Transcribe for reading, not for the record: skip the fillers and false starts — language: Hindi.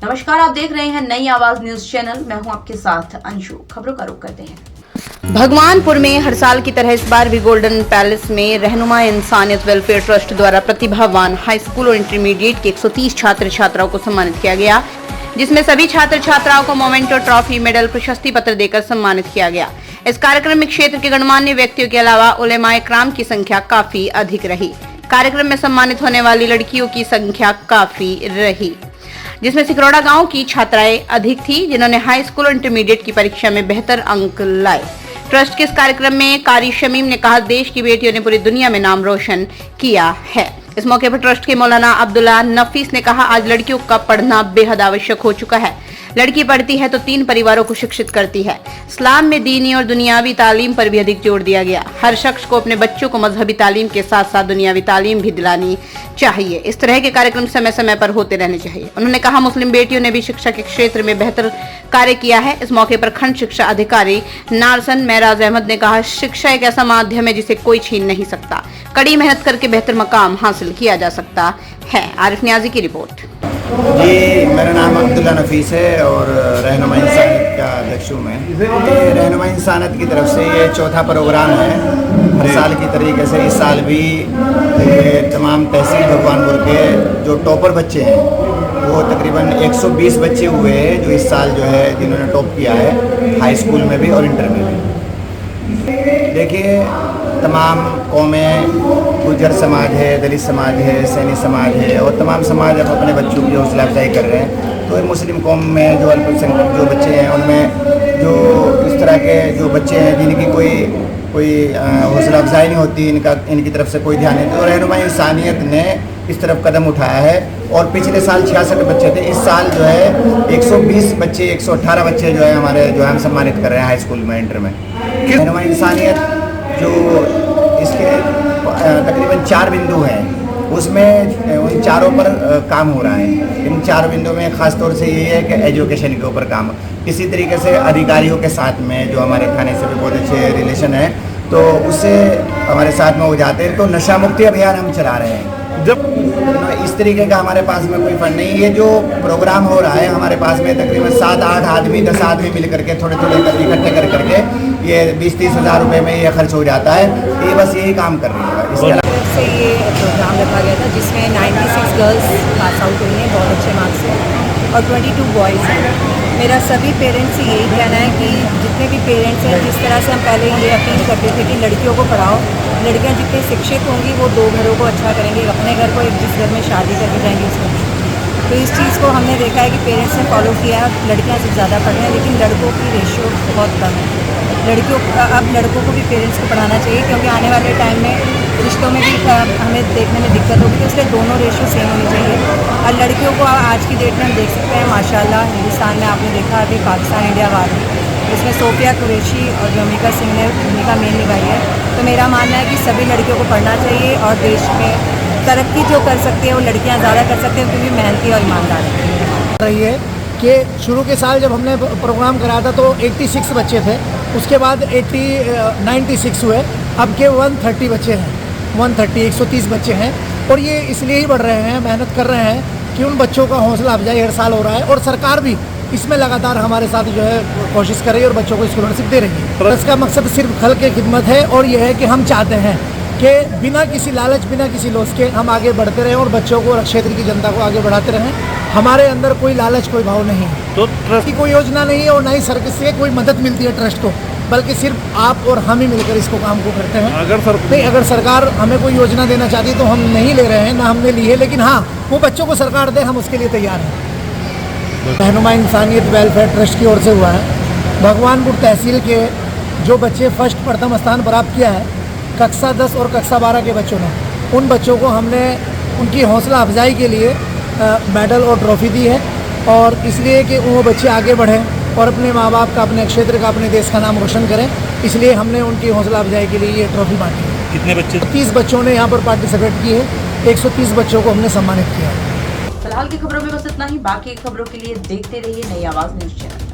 नमस्कार, आप देख रहे हैं नई आवाज न्यूज चैनल। मैं हूं आपके साथ अंशु। खबरों का रुख करते हैं भगवानपुर में। हर साल की तरह इस बार भी गोल्डन पैलेस में रहनुमा इंसानियत वेलफेयर ट्रस्ट द्वारा प्रतिभावान हाई स्कूल और इंटरमीडिएट के 130 छात्र छात्राओं को सम्मानित किया गया, जिसमें सभी छात्र छात्राओं को मोमेंटो, ट्रॉफी, मेडल, प्रशस्ति पत्र देकर सम्मानित किया गया। इस कार्यक्रम में क्षेत्र के गणमान्य व्यक्तियों के अलावा उलेमाए किराम की संख्या काफी अधिक रही। कार्यक्रम में सम्मानित होने वाली लड़कियों की संख्या काफी रही, जिसमें सिकरौड़ा गांव की छात्राएं अधिक थी, जिन्होंने हाई स्कूल और इंटरमीडिएट की परीक्षा में बेहतर अंक लाए। ट्रस्ट के इस कार्यक्रम में कारी शमीम ने कहा, देश की बेटियों ने पूरी दुनिया में नाम रोशन किया है। इस मौके पर ट्रस्ट के मौलाना अब्दुल्ला नफीस ने कहा, आज लड़कियों का पढ़ना बेहद आवश्यक हो चुका है। लड़की पढ़ती है तो 3 परिवारों को शिक्षित करती है। इस्लाम में दीनी और दुनियावी तालीम पर भी अधिक जोर दिया गया। हर शख्स को अपने बच्चों को मजहबी तालीम के साथ साथ दुनियावी तालीम भी दिलानी चाहिए। इस तरह के कार्यक्रम समय समय पर होते रहने चाहिए। उन्होंने कहा, मुस्लिम बेटियों ने भी शिक्षा के क्षेत्र में बेहतर कार्य किया है। इस मौके पर खंड शिक्षा अधिकारी नारसन मेराज अहमद ने कहा, शिक्षा एक ऐसा माध्यम है जिसे कोई छीन नहीं सकता। कड़ी मेहनत करके बेहतर मकाम हासिल किया जा सकता है। आरिफ न्याजी की रिपोर्ट। जी, मेरा नाम अब्दुल्ला नफीस है और रहनुमा इंसानियत का अध्यक्ष हूँ मैं। ये रहनुमा इंसानियत की तरफ से ये चौथा प्रोग्राम है। हर साल की तरीके से इस साल भी तमाम तहसील भगवानपुर के जो टॉपर बच्चे हैं वो तकरीबन 120 बच्चे हुए हैं जो इस साल जो है जिन्होंने टॉप किया है, हाई स्कूल में भी और इंटर में भी। देखिए, तमाम कौमें, गुर्जर समाज है, दलित समाज है, सैनी समाज है और तमाम समाज अब अपने बच्चों की हौसला अफजाई कर रहे हैं। तो मुस्लिम कौम में जो अल्पसंख्यक जो बच्चे हैं उनमें जो इस तरह के जो बच्चे हैं जिनकी कोई हौसला अफजाई नहीं होती, इनकी तरफ से कोई ध्यान नहीं, तो रहनुमा इंसानियत ने इस तरफ कदम उठाया है। और पिछले साल 66 बच्चे थे, इस साल जो है 120 बच्चे, 118 बच्चे जो है हमारे जो है हम सम्मानित कर रहे हैं हाई स्कूल में, इंटर में। रहनुमा इंसानियत जो इसके तकरीबन 4 बिंदु हैं, उसमें उन चारों पर काम हो रहा है। इन 4 बिंदु में ख़ास तौर से ये है कि एजुकेशन के ऊपर काम, इसी तरीके से अधिकारियों के साथ में जो हमारे थाने से भी बहुत अच्छे रिलेशन है, तो उससे हमारे साथ में हो जाते हैं। तो नशा मुक्ति अभियान हम चला रहे हैं। जब इस तरीके का हमारे पास में कोई फंड नहीं, ये जो प्रोग्राम हो रहा है हमारे पास में तकरीबन 7-8 आदमी, 10 आदमी मिल करके थोड़े इकट्ठे कर करके ये 20-30 हज़ार रुपये में ये खर्च हो जाता है। ये बस यही काम कर रही है। इसके अलावा से ये प्रोग्राम रखा गया था जिसमें 96 गर्ल्स पास आउट हुई हैं बहुत अच्छे मार्क्स से और 22 बॉयज़ हैं। मेरा सभी पेरेंट्स से यही कहना है कि जितने भी पेरेंट्स हैं, जिस तरह से हम पहले ये अपील करते थे कि लड़कियों को पढ़ाओ, लड़कियां जितनी शिक्षित होंगी वो 2 घरों को अच्छा करेंगी, अपने घर को, एक जिस घर में शादी करके जाएंगी उसको। तो इस चीज़ को हमने देखा है कि पेरेंट्स ने फॉलो किया है। लड़कियां से ज़्यादा पढ़ रही हैं लेकिन लड़कों की रेशियो बहुत कम है। अब लड़कों को भी पेरेंट्स को पढ़ाना चाहिए, क्योंकि आने वाले टाइम में रिश्तों में भी हमें देखने में दिक्कत होगी, तो इसलिए दोनों रेशियो सेम होनी चाहिए। और लड़कियों को आज की डेट में हम देख सकते हैं माशाल्लाह, हिंदुस्तान में आपने देखा अभी पाकिस्तान इंडिया वार में, इसमें सोफिया कुरैशी और जो अम्बिका सिंह ने भूमिका मेन निभाई है। तो मेरा मानना है कि सभी लड़कियों को पढ़ना चाहिए और देश में तरक्की जो कर सकती है वो लड़कियाँ ज़्यादा कर सकती हैं, क्योंकि मेहनती और ईमानदार रही है। कि शुरू के साल जब हमने प्रोग्राम कराया था तो 86 बच्चे थे, उसके बाद 96 हुए, अब के 130 बच्चे हैं, 130 बच्चे हैं। और ये इसलिए ही बढ़ रहे हैं, मेहनत कर रहे हैं कि उन बच्चों का हौसला अफजाई हर साल हो रहा है और सरकार भी इसमें लगातार हमारे साथ जो है कोशिश कर रही है और बच्चों को स्कॉलरशिप दे रही है। इसका मकसद सिर्फ खल की खिदमत है और यह है कि हम चाहते हैं कि बिना किसी लालच, बिना किसी लोच के हम आगे बढ़ते रहें और बच्चों को और क्षेत्र की जनता को आगे बढ़ाते रहें। हमारे अंदर कोई लालच, कोई भाव नहीं है, तो ट्रस्ट की कोई योजना नहीं है और ना ही सरकार से कोई मदद मिलती है ट्रस्ट को, बल्कि सिर्फ आप और हम ही मिलकर इसको काम को करते हैं। अगर सरकार हमें कोई योजना देना चाहती है तो हम नहीं ले रहे हैं, ना हमने ली है, लेकिन हाँ, वो बच्चों को सरकार दे, हम उसके लिए तैयार हैं। रहनुमा इंसानियत वेलफेयर ट्रस्ट की ओर से हुआ है। भगवानपुर तहसील के जो बच्चे फर्स्ट प्रथम स्थान प्राप्त किया है, कक्षा 10 और कक्षा 12 के बच्चों ने, उन बच्चों को हमने उनकी हौसला अफजाई के लिए मेडल और ट्रॉफी दी है, और इसलिए कि वो बच्चे आगे बढ़ें और अपने माँ बाप का, अपने क्षेत्र का, अपने देश का नाम रोशन करें, इसलिए हमने उनकी हौसला अफजाई के लिए ये ट्रॉफी बांटी है। कितने बच्चे? 30 बच्चों ने यहाँ पर पार्टिसिपेट की है, 130 बच्चों को हमने सम्मानित किया है। फिलहाल की खबरों में बस इतना ही। बाकी खबरों के लिए देखते रहिए नई आवाज न्यूज चैनल।